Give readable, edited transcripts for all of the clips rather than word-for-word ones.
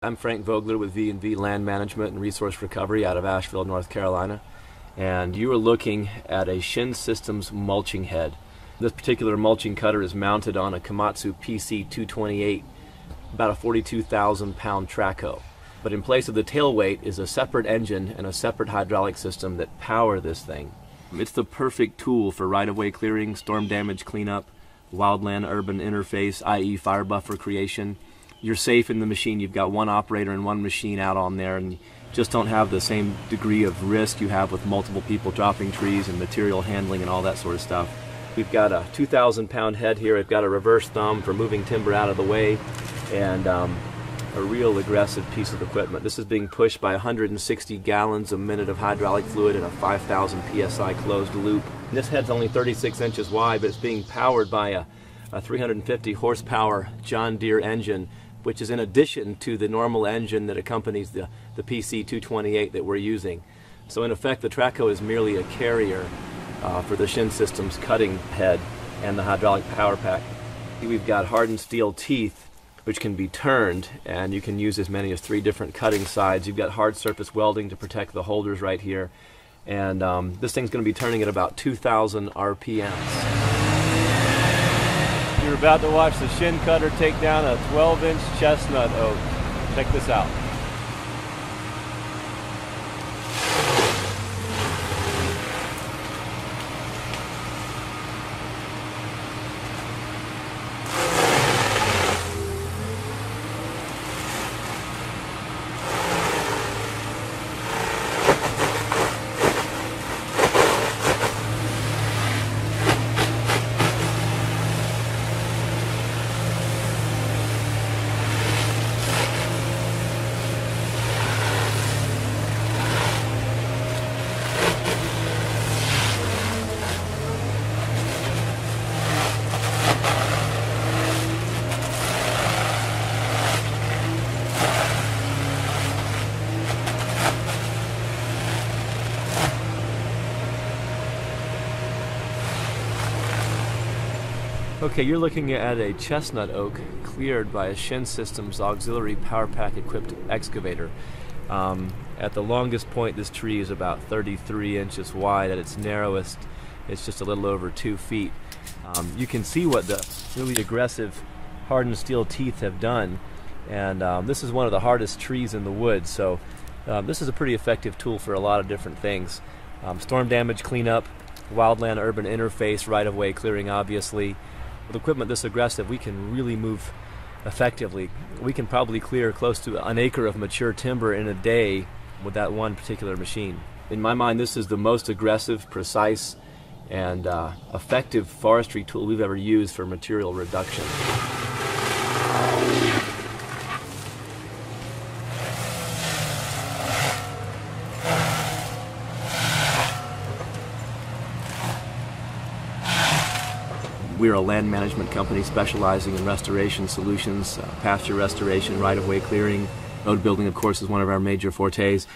I'm Frank Vogler with V&V Land Management and Resource Recovery out of Asheville, North Carolina. And you are looking at a Shin Systems mulching head. This particular mulching cutter is mounted on a Komatsu PC-228, about a 42,000 pound track hoe. But in place of the tail weight is a separate engine and a separate hydraulic system that power this thing. It's the perfect tool for right-of-way clearing, storm damage cleanup, wildland-urban interface, i.e. fire buffer creation. You're safe in the machine. You've got one operator and one machine out on there, and you just don't have the same degree of risk you have with multiple people dropping trees and material handling and all that sort of stuff. We've got a 2,000 pound head here. We've got a reverse thumb for moving timber out of the way, and a real aggressive piece of equipment. This is being pushed by 160 gallons a minute of hydraulic fluid in a 5,000 psi closed loop. And this head's only 36 inches wide, but it's being powered by a 350 horsepower John Deere engine, which is in addition to the normal engine that accompanies the PC-228 that we're using. So in effect, the track hoe is merely a carrier for the Shin Systems cutting head and the hydraulic power pack. We've got hardened steel teeth which can be turned, and you can use as many as 3 different cutting sides. You've got hard surface welding to protect the holders right here, and this thing's going to be turning at about 2,000 RPMs. You're about to watch the Shin cutter take down a 12-inch chestnut oak. Check this out. Okay, you're looking at a chestnut oak cleared by a Shin Systems auxiliary power pack equipped excavator. At the longest point, this tree is about 33 inches wide. At its narrowest, it's just a little over 2 feet. You can see what the really aggressive hardened steel teeth have done, and this is one of the hardest trees in the woods, so this is a pretty effective tool for a lot of different things. Storm damage cleanup, wildland-urban interface, right-of-way clearing, obviously. With equipment this aggressive, we can really move effectively. We can probably clear close to an acre of mature timber in a day with that one particular machine. In my mind, this is the most aggressive, precise, and effective forestry tool we've ever used for material reduction. We're a land management company specializing in restoration solutions, pasture restoration, right-of-way clearing. Road building, of course, is one of our major fortes.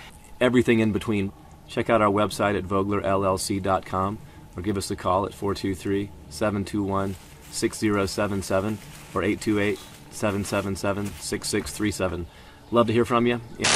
Everything in between. Check out our website at voglerllc.com or give us a call at 423-721-6077 or 828-777-6637. Love to hear from you. Yeah.